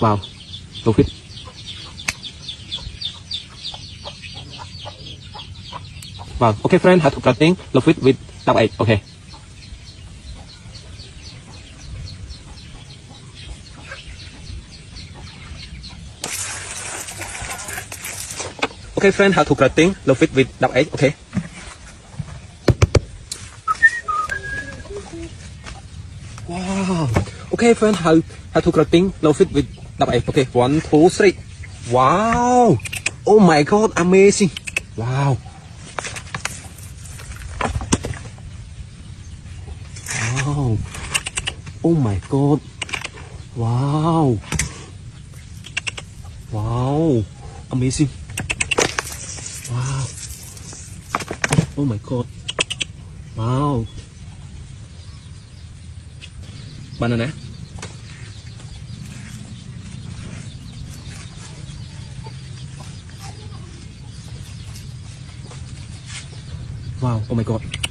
Wow, love it. Wow, okay friend, how to cutting love it with double egg, okay. Okay friend, how to cutting love it with double egg, okay. Wow, okay friend, how to cutting love it with double egg, okay. 1, 2, 3. Wow, oh my god, amazing. Wow. Wow. Oh my god. Wow. Wow. Amazing. Wow. Oh my god. Wow. Banana. Wow. Oh my god.